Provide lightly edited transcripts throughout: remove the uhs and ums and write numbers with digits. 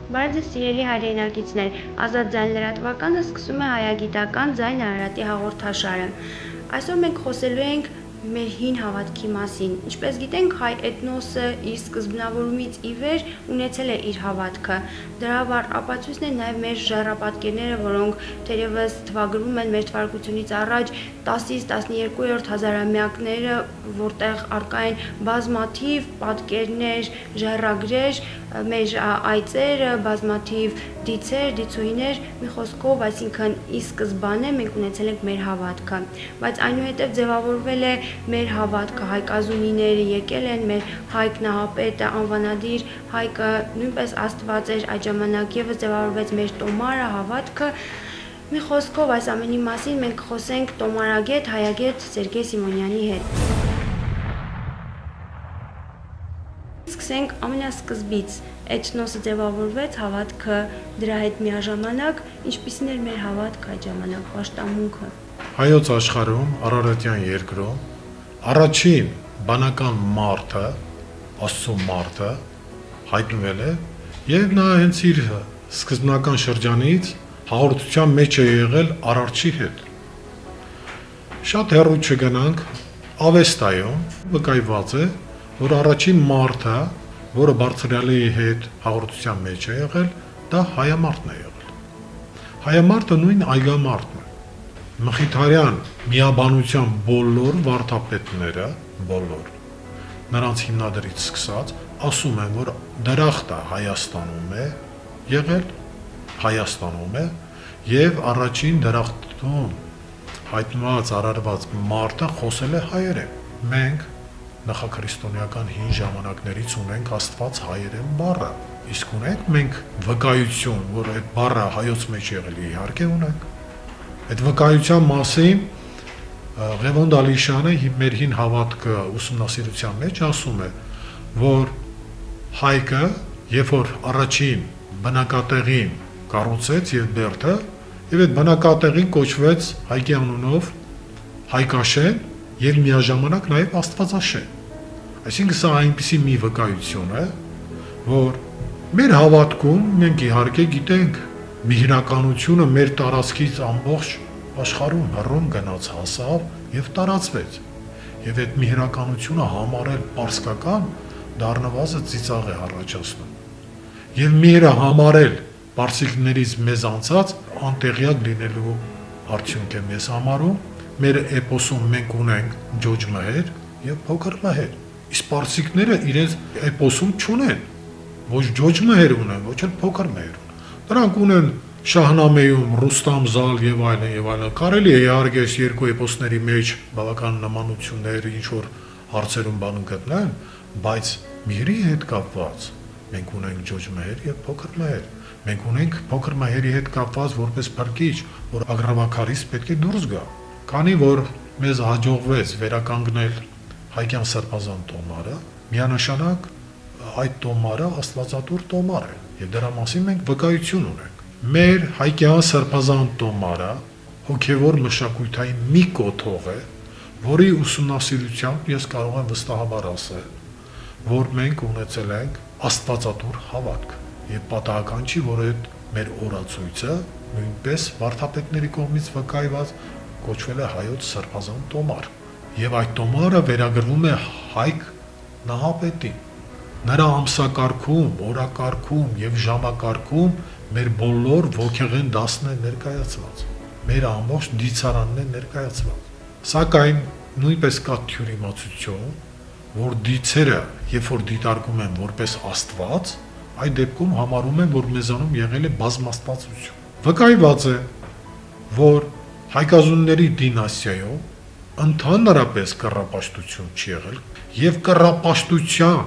Բարձր սիրելի հայրենակիցներ, Ազատ ձայն լրատվականը սկսում է հայագիտական ձայն Արարատի հաղորդաշարը։ Այսօր մենք խոսելու ենք մեր հին հավատքի մասին։ Ինչպես գիտենք, հայ էթնոսը իր սկզբնավորումից ի վեր ունեցել է իր հավատքը։ Դրա վառ ապացույցն է նաև մեր ժառապատկերները, որոնք թերևս թվագրվում են մեր թվարկությունից առաջ 10-ից 12-րդ հազարամյակները, որտեղ առկա են բազմաթիվ պատկերներ, ժառագրեր, մեր այծերը, բազմաթիվ դիցեր, դիցուհիներ, մի խոսքով, այսինքն ի սկզբանե մենք ունեցել ենք մեր հավատքը, բայց այնուհետև ձևավորվել է մեր հավատքը, հայկազունիները եկել են, մեր Հայկ Նահապետը, անվանադիր Հայկը նույնպես Աստված էր, այդ ժամանակ ևս ձևավորվեց մեր տոմարը, հավատքը։ Մի խոսքով այս ամենի մասին մենք խոսենք տոմարագետ, հայագետ Սերգեյ Սիմոնյանի հետ։ Սկսենք ամենասկզբից, էթնոսը ձևավորվեց, հավատքը դրա հետ միաժամանակ, ինչպիսին էր մեր հավատքը այդ ժամանակ, պաշտամունքը։ Հայոց աշխարհում, Արարատյան երկրում, առաջին բանական մարդը, Աստծո մարդը հայտնվել է, եւ նա հենց իր սկզբնական շրջանից հաղորդության մեջ է եղել Արարչի հետ։ Շատ հեռու չգնանք, Ավեստայում վկայված է, որ առաջին մարդը, որը բարձրյալի հետ հաղորդության մեջ է եղել, դա հայամարտն է եղել։ Հայամարտը նույն այգամարտն է։ Մխիթարյան միաբանության բոլոր վարդապետները, բոլոր, նրանց հիմնադրից սկսած, ասում են, որ դրախտը Հայաստանում է եղել, Հայաստանում է, եւ առաջին դրախտում հայտնված արարված մարդը խոսել է հայերեն։ Մենք նախաքրիստոնեական հին ժամանակներից ունենք Աստված հայերեն բառը, իսկ ունենք մենք վկայություն, որ այդ բառը հայոց մեջ եղել է, իհարկե ունենք։ Այդ վկայության մասին Ղևոն Դալիշյանը մեր հին հավատքը ուսումնասիրության մեջ ասում է, որ Հայկը, երբ որ առաջին բնակատեղին կառուցեց եւ Բերդը, եւ այդ բնակատեղին կոչվեց Հայկի անունով Հայկաշեն եւ միաժամանակ նաեւ Աստվածաշեն։ Այսինքն սա այնպիսի մի վկայություն է, որ մեր հավատքում մենք իհարկե գիտենք միհրականությունը մեր տարածքից ամբողջ աշխարհում հռոմ գնաց հասավ եւ տարածվեց։ Եվ այդ միհրականությունը համարել պարսկական դառնվածը ծիծաղ է առաջացնում։ Եվ միրը համարել պարսիկներից մեզ անցած անտեղյակ լինելու արդյունք է մեզ համարում։ Մեր էպոսում մենք ունենք ջոջ մհեր եւ փոքր մհեր։ Իսկ պարսիկները իրենց էպոսում չունեն։ Ոչ ջոջ մհեր ունեն, ոչ էլ փոքր մհեր ունեն։ Դրանք ունեն Շահնամեում, Ռուստամ Զալ եւ այլն եւ այլն։ Կարելի է իհարկե այս երկու էպոսների մեջ բավական նմանություններ, ինչ որ հարցերում բանում գտնել, բայց միրի հետ կապված մենք ունենք ջոջ մհեր եւ փոքր մհեր։ Մենք ունենք փոքր մհերի հետ կապված որպես փրկիչ, որ ագրավակարից պետք է դուրս գա։ Քանի որ մեզ հաջողվեց վերականգնել հայկյան սրբազան տոմարը, միանշանակ այդ տոմարը աստվածատուր տոմար է եւ դրա մասին մենք վկայություն ունենք։ Մեր հայկյան սրբազան տոմարը հոգեվոր մշակութային մի կոթող է, որի ուսումնասիրությամբ ես կարող եմ վստահաբար ասել, որ մենք ունեցել ենք աստվածատուր հավատք եւ պատահական չի, որ այդ մեր օրացույցը նույնպես վարդապետների կողմից վկայված կոչվել է հայոց սրբազան տոմար եւ այդ տոմարը վերագրվում է Հայկ Նահապետին։ Նրա ամսակարգում, օրակարգում եւ ժամակարգում մեր բոլոր ոգեղեն դասն է ներկայացված։ Մեր ամբողջ դիցարանն է ներկայացված։ Սակայն նույնպես կա թյուրիմացություն, որ դիցերը, երբ որ դիտարկում են որպես Աստված, այդ դեպքում համարում են, որ մեզանում եղել է բազմաստվածություն։ Վկայված է, որ հայկազունների դինաստիայում ընդհանրապես կռապաշտություն չի եղել եւ կռապաշտության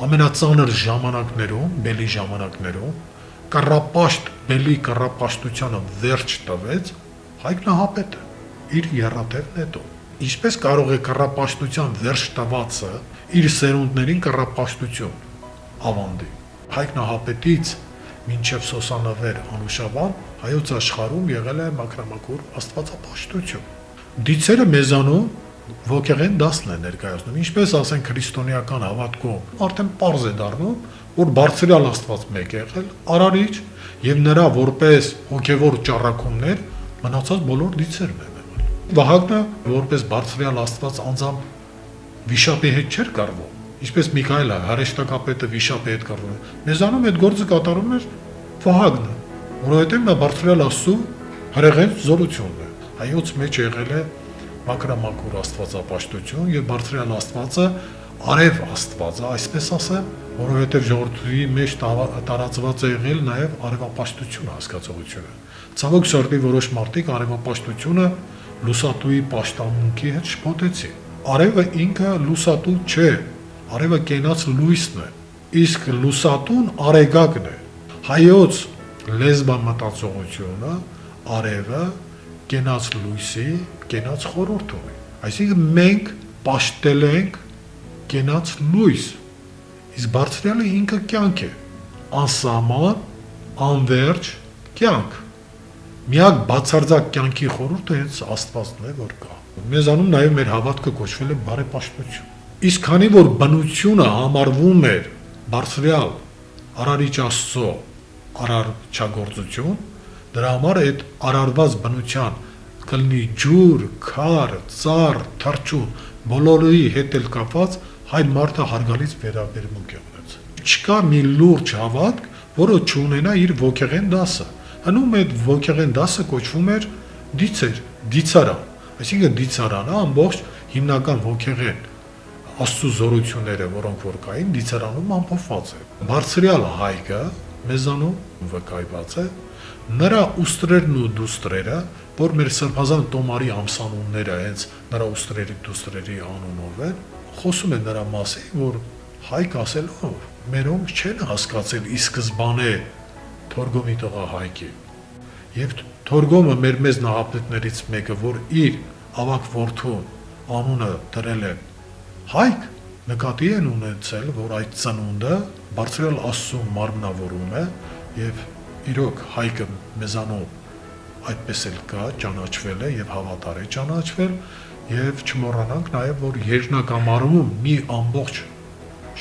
ամենածանր ժամանակներում, բելի ժամանակներում, կռապաշտ բելի կռապաշտությանը վերջ տվեց Հայկ Նահապետը իր եռաթև նետով։ Ինչպես կարող է կռապաշտության վերջ տվածը իր սերունդներին կռապաշտություն ավանդի։ Հայկ Նահապետից մինչև Սոսանավեր Անուշաբան հայոց աշխարհում եղել է մաքրամաքուր աստվածապաշտություն։ Դիցերը մեզանում ոգեղեն դասն է ներկայացնում։ Ինչպես ասենք քրիստոնեական հավատքում, արդեն պարզ է դառնում, որ բարձրյալ Աստված մեկ է եղել, արարիչ, եւ նրա որպես հոգևոր ճառագումներ մնացած բոլոր դիցերն են եղել։ Վահագնը որպես բարձրյալ Աստված անձամբ վիշապի հետ չէր կառվում, ինչպես Միքայելը հրեշտակապետը վիշապի հետ կառվում է։ Մեզանում այդ գործը կատարում էր Վահագնը, որովհետեւ նա բարձրյալ Աստծո հրեղեն զորությունն է։ Հայոց մեջ եղել է մակրամակուր Աստվածապաշտություն եւ բարձրյալ Աստվածը արև Աստվածը, այսպես ասեմ, որովհետեւ ժողովրդի մեջ տարածված է եղել նաեւ արևապաշտություն հասկացողությունը։ Ցավոք սրտի որոշ մարդիկ արևապաշտությունը լուսատուի պաշտամունքի հետ շփոթեցին։ Արևը ինքը լուսատու չէ, արևը կենաց լույսն է, իսկ լուսատուն արեգակն է։ Հայոց լեզվամտածողությունը արևը կենաց լույսի, կենաց խորհրդում է։ Այսինքն մենք պաշտել ենք կենաց լույս։ Իսկ բարձրյալը ինքը կյանք է, անսահման, անվերջ կյանք։ Միակ բացարձակ կյանքի խորհուրդը հենց Աստվածն է, որ կա։ Մեզանում նաև մեր հավատքը կոչվել է բարեպաշտություն։ Իսկ քանի որ բնությունը համարվում էր բարձրյալ արարիչ Աստծո արարչագործություն, դրա համար այդ արարված բնության կլինի ջուր, քար, ծառ, թռչուն, բոլորի հետ էլ կապված հայ մարդը հարգալից վերաբերմունք է ունեցել։ Չկա մի լուրջ հավատք, որը չունենա իր ոգեղեն դասը։ Հնում այդ ոգեղեն դասը կոչվում էր դիցեր, դիցարան։ Այսինքն դիցարանը ամբողջ հիմնական ոգեղեն Աստծո զորությունները, որոնք որ կային, դիցարանում ամփոփված է։ Բարձրյալ հայկը մեզանում վկայված է նրա ուստրերն ու դուստրերը, որ մեր սրբազան տոմարի ամսանունները հենց նրա ուստրերի դուստրերի անունով են, խոսում են նրա մասին, որ հայք ասելով մերոնք չեն հասկացել ի սկզբանե Թորգոմի տղա հայկի։ Եվ Թորգոմը մեր մեծ նահապետներից մեկը, որ իր ավակ որդուն անունը դրել են հայկ, նկատի են ունեցել, որ այդ ծնունդը բարձրյալ Աստծո մարմնավորում է եւ իրոք հայկը մեզանում այդպես էլ կա, ճանաչվել է եւ հավատար է ճանաչվել եւ չմոռանանք նաեւ, որ երկնակամարում մի ամբողջ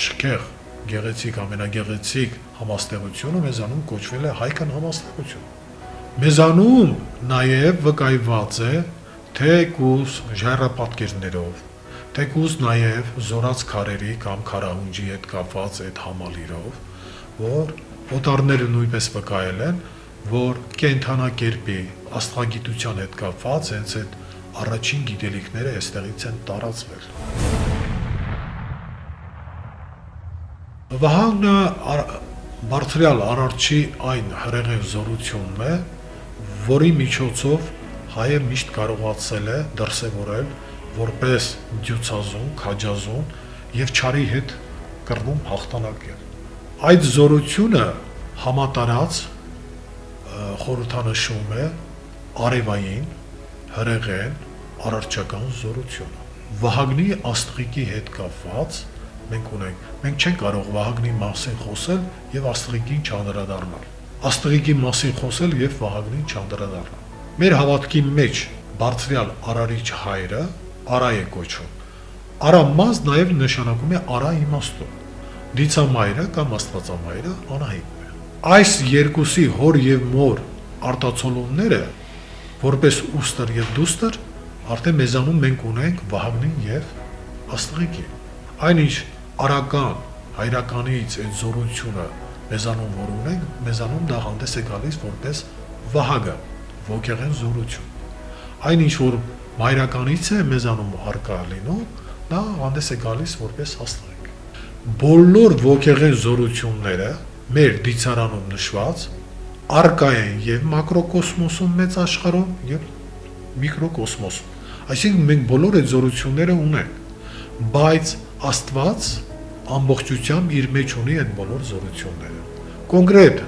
շքեղ գեղեցիկ ամենագեղեցիկ համաստեղությունը մեզանում կոչվել է հայկան համաստեղություն։ Մեզանում նաեւ վկայված է թեկուզ ժայռապատկերներով, թեկուզ նաեւ զորած քարերի կամ քարահունջի հետ կապված այդ համալիրով, որ օտարները նույնպես վկայել են, որ կենթանակերպի աստղագիտության հետ կապված հենց այդ առաջին գիտելիքները այստեղից են տարածվել։ Վահագնը բարձրյալ արարչի այն հրեղեն զորությունն է, որի միջոցով հայը միշտ կարողացել է դրսևորել որպես դյուցազուն, քաջազուն եւ չարի հետ կռվում հաղթանակել։ Այդ զորությունը համատարած խորհրդանշում է արևային հրեղեն արարչական զորությունը։ Վահագնի աստղիկի հետ կապված մենք չենք կարող Վահագնի մասին խոսել եւ աստղիկին չանդրադառնալ։ Աստղիկի մասին խոսել եւ Վահագնին չանդրադառնալ։ Մեր հավատքի մեջ բարձրյալ արարիչ հայրը Արա է կոչվում։ Արամազ նաեւ նշանակում է արա իմաստուն։ Դիցամայրը կամ աստվածամայրը Անահիտն է։ Այս երկուսի հոր եւ մոր արտացոլումները որպես ուստր եւ դուստր արդեն մեզանում մենք ունենք Վահագնին եւ աստղիկին։ Այնինչ արական հայրականից այդ զորությունը մեզանում որ ունենք, մեզանում դա հանդես է գալիս որպես Վահագը, ոգեղեն զորություն։ Այնինչ որ մայրականից է մեզանում արկա լինում, դա հանդես է գալիս որպես աստղիկ։ Բոլոր ոգեղեն զորությունները մեր դիցարանում նշված արկա են եւ մակրոկոսմոսում մեծ աշխարհում եւ միկրոկոսմոսում։ Այսինքն մենք բոլոր այդ զորությունները ունենք, բայց Աստված ամբողջությամբ իր մեջ ունի այդ բոլոր զորությունները։ Կոնկրետ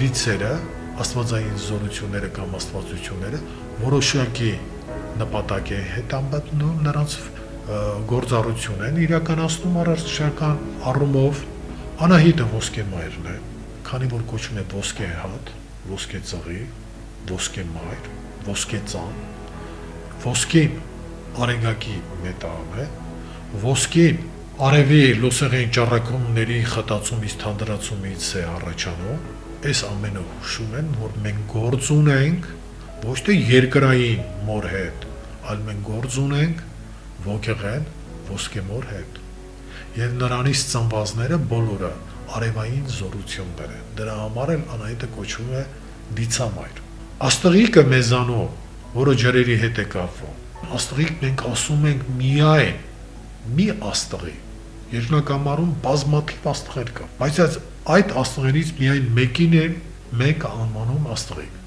դիցերը, աստվածային զորությունները կամ աստվածությունները որոշակի նպատակ է հետապնդում նրանց գործառություն են իրականացնում արարչական առումով։ Անահիտը ոսկե մայրն է, քանի որ կոչվում է ոսկե հատ, ոսկե ծղի, ոսկե մայր, ոսկե ծան, ոսկին արեգակի մետաղն է, ոսկին արևի լուսեղեն ճառագումների խտացումից թանդրացումից է առաջանում, այս ամենը հուշում են, որ մենք գործ ունենք ոչ թե երկրային մոր հետ, այլ մենք գործ ունենք ոգեղեն ոսկեմոր հետ։ Եվ նրանից ծնվածները բոլորը արևային զորություններ են։ Դրա համար էլ Անահիտը կոչվում է դիցամայր։ Աստղիկը մեզանով, որը ջրերի հետ է կապվում, աստղիկ մենք ասում ենք միայն մի աստղի։ Երկնակամարում բազմաթիվ աստղեր կա, բայց այդ աստղերից միայն մեկին է մենք անվանում աստղիկ։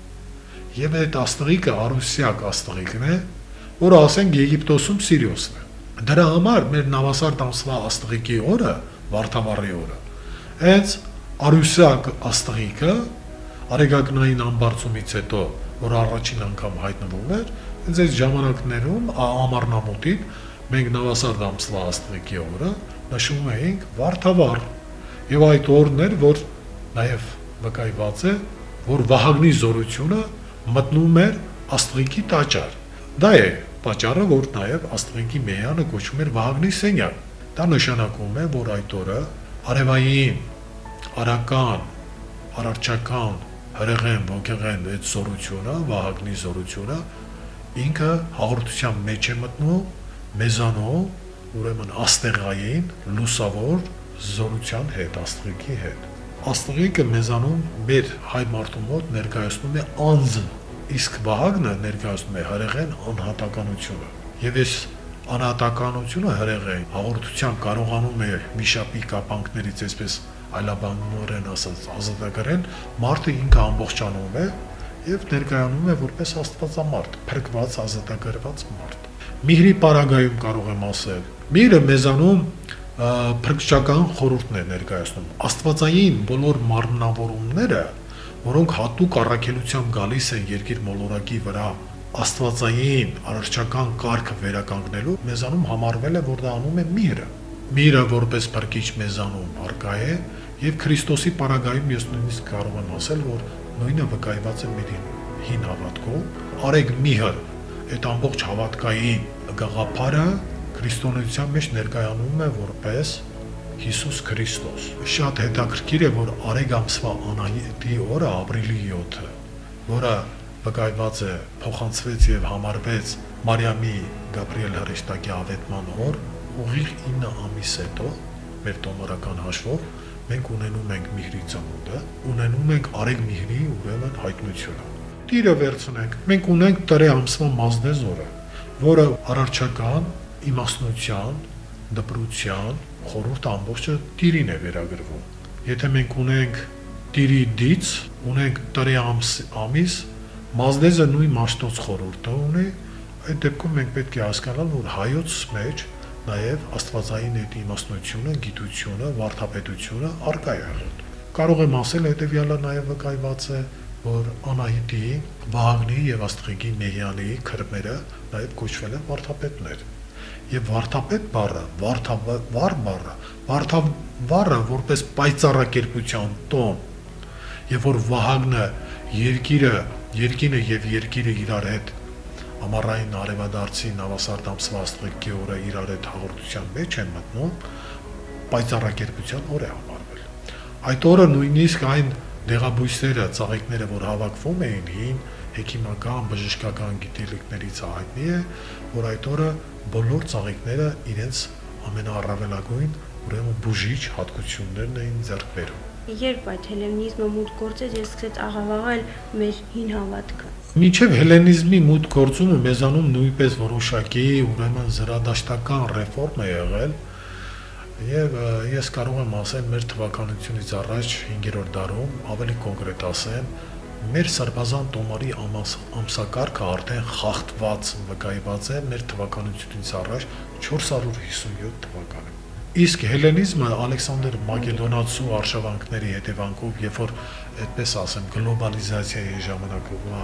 Եվ այդ աստղիկը արուսյակ աստղիկն է, որը ասենք Եգիպտոսում Սիրիոսն է։ Դրա համար մեր նավասարդ ամսվա աստղիկի օրը, Վարդավառի օրը, հենց արուսյակ աստղիկը արեգակնային ամբարձումից հետո, որ առաջին անգամ հայտնվում էր, հենց այս ժամանակներում ամառնամուտին մենք նավասարդ ամսվա աստղիկի օրը նշում էինք Վարդավառ, եւ այդ օրն էր, որ նաեւ վկայված է, որ Վահագնի զորությունը մտնում էր աստղիկի տաճար։ Դա է պատճառը, որ նաեւ աստղիկի մեյանը կոչվում էր Վահագնի սենյակ։ Դա նշանակում է, որ այդ օրը արևային, արական, արարչական, հրեղեն, ոգեղեն այդ զորությունը, Վահագնի զորությունը ինքը հաղորդության մեջ է մտնում մեզանով, ուրեմն աստեղային, լուսավոր զորության հետ, աստղիկի հետ։ Աստղիկը մեզանում մեր հայ մարդու մոտ ներկայացնում է անձը, իսկ Վահագնը ներկայացնում է հրեղեն անհատականությունը։ Եվ այս անհատականությունը հրեղեն հաղորդության կարողանում է վիշապի կապանքներից, այսպես այլաբանորեն ասած, ազատագրել, մարդը ինքը ամբողջանում է եւ ներկայանում է որպես աստվածամարդ, փրկված, ազատագրված մարդ։ Միհրի պարագայում կարող եմ ասել, միրը մեզանում փրկչական խորհուրդն է ներկայացնում։ Աստվածային բոլոր մարմնավորումները, որոնք հատուկ առաքելությամբ գալիս են երկիր մոլորակի վրա, աստվածային արարչական կարգը վերականգնելու, մեզանում համարվել է, որ դա անում է միրը։ Միրը որպես փրկիչ մեզանում արկա է, եւ Քրիստոսի պարագայում ես նույնիսկ կարող եմ ասել, որ նույնը վկայված է մեր հին հավատքով։ Արեգ միհր այդ ամբողջ հավատքային գաղափարը քրիստոնեության մեջ ներկայանում է որպես Հիսուս Քրիստոս։ Շատ հետաքրքիր է, որ Արեգ ամսվա Անահիտի օրը ապրիլի 7-ը, որը վկայված է փոխանցվեց եւ համարվեց Մարիամի Գաբրիել հրեշտակի ավետման օր, ուղիղ 9 ամիս հետո մեր տոմարական հաշվով մենք ունենում ենք Միհրի ծնունդը, ունենում ենք Արեգ Միհրի ուրեմն հայտնությունը։ Տիրը վերցնենք, մենք ունենք Տրե ամսվա Մազդեզ օրը, որը արարչական իմաստնության, դպրության, խորհուրդ ամբողջը Տիրին է վերագրվում։ Եթե մենք ունենք Տիրի դից, ունենք Տրե ամիս, Մազդեզը նույն Մաշտոց խորհուրդը ունի, այդ դեպքում մենք պետք է հասկանալ, որ հայոց մեջ նաև աստվածային այդ իմաստնությունը, գիտությունը, վարդապետությունը արկա է եղել։ Կարող եմ ասել հետևյալը նաև վկայված է, որ Անահիտի, Վահագնի եւ Աստղիկի Մեհյանի քրմերը նաև կոչվել են վարդապետներ։ Եվ վարդապետ բառը, վարդավառը որպես պայծառակերպության տոն, եւ որ Վահագնը երկինը եւ երկիրը իրար հետ ամառային արևադարձի նավասարդ ամսվա Աստղիկի օրը իրար հետ հաղորդության մեջ են մտնում, պայծառակերպության օր է համարվել։ Այդ օրը նույնիսկ այն դեղաբույսերը, ծաղիկները, որ հավաքվում էին հին հեքիմական, բժշկական գիտելիքներից հայտնի է, որ այդ օրը բոլոր ծաղիկները իրենց ամենաառավելագույն, ուրեմն բուժիչ հատկություններն էին ձեռք բերում։ Երբ այդ հելենիզմը մուտք գործեց, ես սկսեց աղավաղել մեր հին հավատքը։ Մինչև հելենիզմի մուտք գործումը մեզանում նույնպես որոշակի, ուրեմն զրադաշտական ռեֆորմ է եղել, եւ ես կարող եմ ասել մեր թվականությունից առաջ 5-րդ դարում, ավելի կոնկրետ ասեմ, մեր սրբազան տոմարի ամսակարգը արդեն խախտված վկայված է մեր թվականությունից առաջ 457 թվականին։ Իսկ հելենիզմը Ալեքսանդր Մակեդոնացու արշավանքների հետևանքով, երբ որ այդպես ասեմ, գլոբալիզացիայի ժամանակվա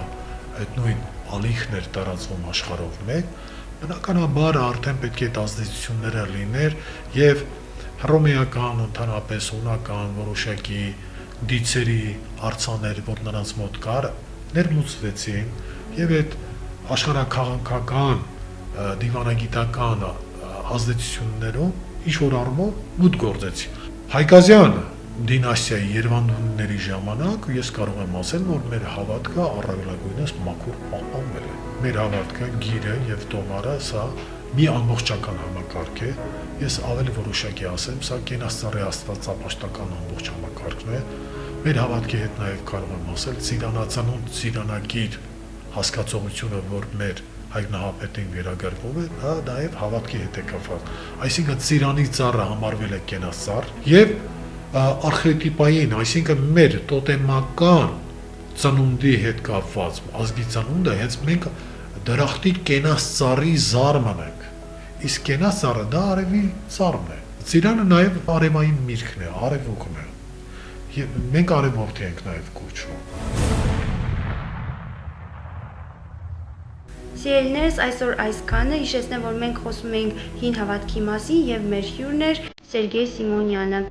այդ նույն ալիքն էր տարածվում աշխարհով մեկ, բնականաբար արդեն պետք է ազդեցությունները լիներ եւ հռոմեական, ընդհանրապես հունական որոշակի դիցերի արցաներ, որ նրանց մոտ կար, ներմուծվեցին եւ այդ աշխարհաքաղաքական դիվանագիտական ազդեցություններով ինչ որ առումով մուտք գործեցի։ Հայկազյան դինաստիայի Երևանունների ժամանակ ես կարող եմ ասել, որ մեր հավատքը առավելագույնս մաքուր պահպանվել է։ Մեր հավատքը, գիրը եւ տոմարը սա մի ամբողջական համակարգ է։ Ես ավելի որոշակի ասեմ, սա կենասարի աստվածապաշտական ամբողջ համակարգն է։ Մեր հավատքի հետ նաեւ կարող եմ ասել ծիրանացանուն ծիրանագիր հասկացողությունը, որ մեր հայտնահապետին վերագրվում է, դա նաև հավատքի հետ է կապված։ Այսինքն ծիրանի ծառը համարվել է կենասառ եւ արխետիպային, այսինքն մեր տոտեմական ծնունդի հետ կապված ազգի ծնունդը հենց մենք դրախտի կենասառի զարմն ենք։ Իսկ կենասառը դա արևի ծառն է։ Ծիրանը նաև արևային միրգն է, արևուկն է։ Եվ մենք արևորդի ենք նաև կոչվում։ Սիրելիներս, այսօր այսքանը, հիշեցնեմ, որ մենք խոսում ենք հին հավատքի մասին եւ մեր հյուրն էր Սերգեյ Սիմոնյանը։